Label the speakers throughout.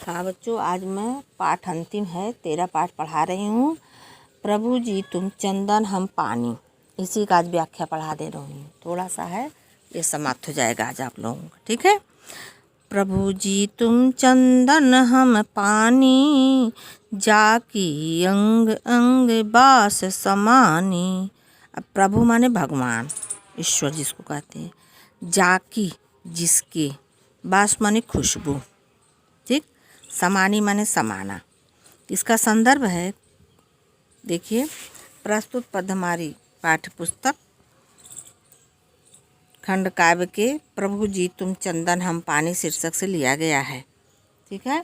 Speaker 1: हाँ बच्चों, आज मैं पाठ अंतिम है 13 पाठ पढ़ा रही हूँ। प्रभु जी तुम चंदन हम पानी, इसी का आज व्याख्या पढ़ा दे रही हूँ। थोड़ा सा है, ये समाप्त हो जाएगा आज आप लोगों का, ठीक है। प्रभु जी तुम चंदन हम पानी, जाकी अंग अंग बास समानी। अब प्रभु माने भगवान, ईश्वर जिसको कहते हैं, जाकी जिसके, बास माने खुशबू, ठीक, समानी माने समाना। इसका संदर्भ है, देखिए, प्रस्तुत पद हमारी पाठ्य पुस्तक खंड काव्य के प्रभु जी तुम चंदन हम पानी शीर्षक से लिया गया है, ठीक है।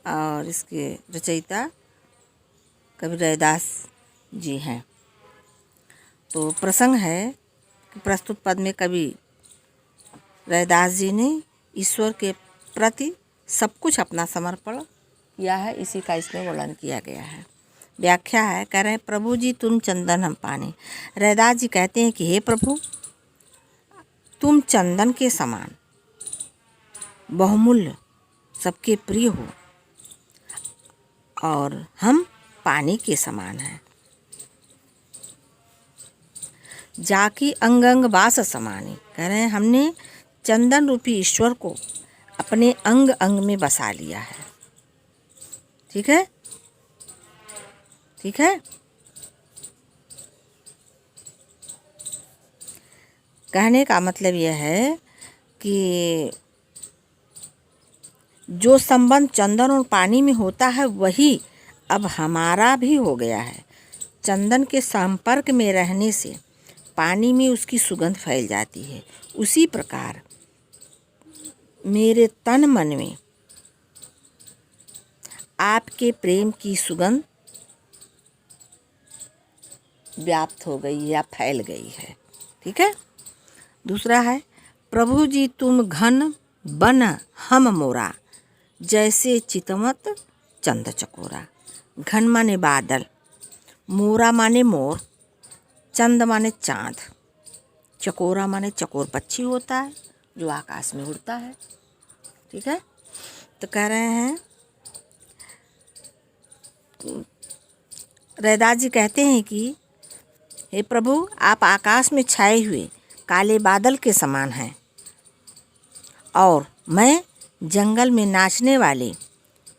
Speaker 1: और इसके रचयिता कवि रैदास जी हैं। तो प्रसंग है कि प्रस्तुत पद में कवि रैदास जी ने ईश्वर के प्रति सब कुछ अपना समर्पण किया है, इसी का इसमें वर्णन किया गया है। व्याख्या है, कह रहे हैं प्रभु जी तुम चंदन हम पानी। रैदास जी कहते हैं कि हे प्रभु, तुम चंदन के समान बहुमूल्य, सबके प्रिय हो, और हम पानी के समान हैं। जाकी अंग अंग वास समानी, कह रहे हैं हमने चंदन रूपी ईश्वर को अपने अंग अंग में बसा लिया है, ठीक है, ठीक है। कहने का मतलब यह है कि जो संबंध चंदन और पानी में होता है वही अब हमारा भी हो गया है। चंदन के संपर्क में रहने से पानी में उसकी सुगंध फैल जाती है, उसी प्रकार मेरे तन मन में आपके प्रेम की सुगंध व्याप्त हो गई या फैल गई है, ठीक है। दूसरा है, प्रभु जी तुम घन बन हम मोरा, जैसे चितमत चंद चकोरा। घन माने बादल, मोरा माने मोर, चंद माने चाँद, चकोरा माने चकोर पक्षी होता है जो आकाश में उड़ता है, ठीक है। तो कह रहे हैं, रैदास जी कहते हैं कि हे प्रभु, आप आकाश में छाए हुए काले बादल के समान हैं, और मैं जंगल में नाचने वाले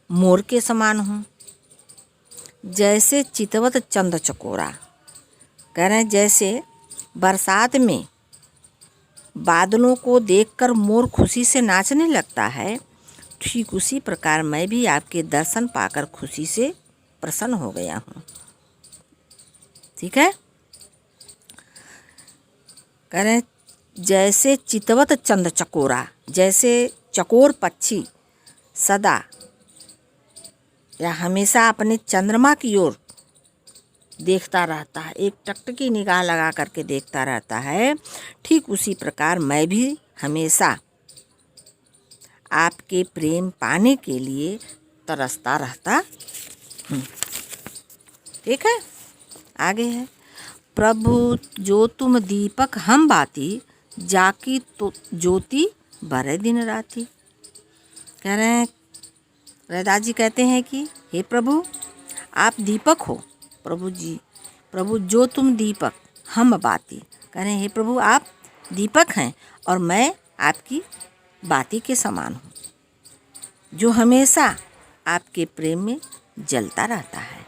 Speaker 1: मोर के समान हूँ। जैसे चितवत चंद चकोरा, कह रहे हैं जैसे बरसात में बादलों को देखकर मोर खुशी से नाचने लगता है, ठीक उसी प्रकार मैं भी आपके दर्शन पाकर खुशी से प्रसन्न हो गया हूँ, ठीक है। कह रहे हैं जैसे चितवत चंद चकोरा, जैसे चकोर पक्षी सदा या हमेशा अपने चंद्रमा की ओर देखता रहता है, एक टकटकी निगाह लगा करके देखता रहता है, ठीक उसी प्रकार मैं भी हमेशा आपके प्रेम पाने के लिए तरसता रहता हूँ, ठीक है। आगे है, प्रभु जो तुम दीपक हम बाती, जाकी तो ज्योति बरे दिन राती। कह रहे हैं, रैदास जी कहते हैं कि हे प्रभु, आप दीपक हो। प्रभु जी, प्रभु जो तुम दीपक हम बाती, कह रहे हैं हे प्रभु, आप दीपक हैं और मैं आपकी बाती के समान हूँ, जो हमेशा आपके प्रेम में जलता रहता है,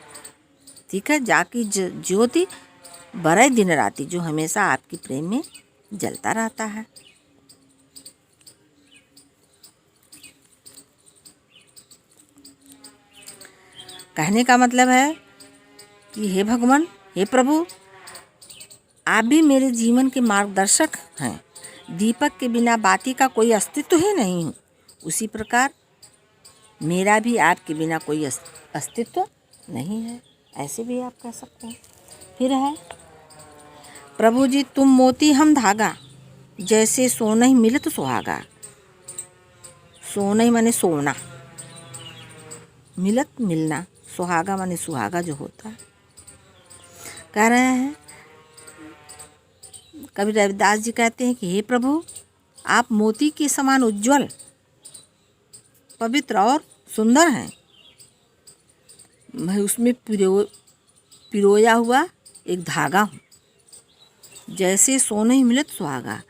Speaker 1: ठीक है। जाकी ज्योति बरे दिन राती, जो हमेशा आपके प्रेम में जलता रहता है। कहने का मतलब है कि हे भगवान, हे प्रभु, आप भी मेरे जीवन के मार्गदर्शक हैं। दीपक के बिना बाती का कोई अस्तित्व ही नहीं है, उसी प्रकार मेरा भी आपके बिना कोई अस्तित्व नहीं है, ऐसे भी आप कह सकते हैं। फिर है, प्रभु जी तुम मोती हम धागा, जैसे सोना ही मिलत सुहागा। सोना ही माने सोना, मिलत मिलना, सुहागा माने सुहागा जो होता है। कह रहे हैं, कवि रविदास जी कहते हैं कि हे प्रभु, आप मोती के समान उज्जवल, पवित्र और सुंदर हैं। मैं उसमें पिरोया हुआ एक धागा हूँ, जैसे सोने ही मिलत सुहागा।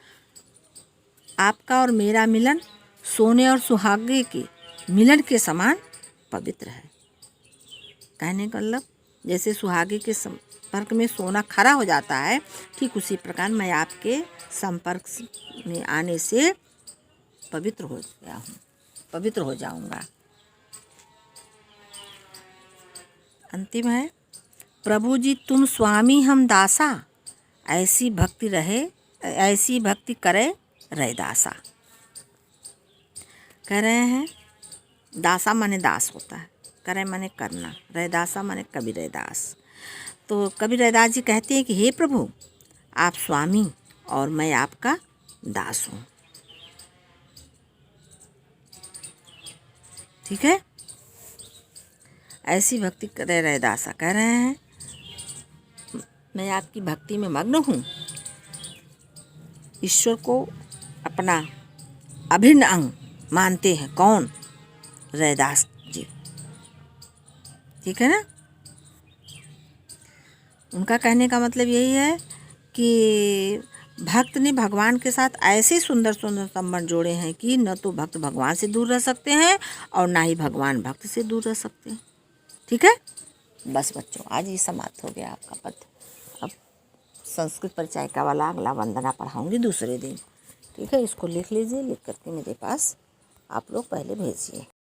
Speaker 1: आपका और मेरा मिलन सोने और सुहागे के मिलन के समान पवित्र है। कहने का मतलब जैसे सुहागे के संपर्क में सोना खरा हो जाता है, ठीक उसी प्रकार मैं आपके संपर्क में आने से पवित्र हो गया हूँ, पवित्र हो जाऊंगा। अंतिम है, प्रभु जी तुम स्वामी हम दासा, ऐसी भक्ति करे रैदासा। कह रहे हैं दासा माने दास होता है, करे माने करना, रैदासा माने कबीर रैदास। तो कबीर रैदास जी कहते हैं कि हे प्रभु आप स्वामी और मैं आपका दास हूँ। ठीक है, ऐसी भक्ति करे रैदासा। कह रहे हैं मैं आपकी भक्ति में मग्न हूँ, ईश्वर को अपना अभिन्न अंग मानते हैं। कौन? रैदास जी। ठीक है ना। उनका कहने का मतलब यही है कि भक्त ने भगवान के साथ ऐसे सुंदर सुंदर संबंध जोड़े हैं कि न तो भक्त भगवान से दूर रह सकते हैं और ना ही भगवान भक्त से दूर रह सकते हैं। ठीक है। बस बच्चों, आज ही समाप्त हो गया आपका पद। अब संस्कृत परिचय का वाला अगला वंदना पढ़ाऊंगी दूसरे दिन। ठीक है, इसको लिख लीजिए, लिख करके मेरे पास आप लोग पहले भेजिए।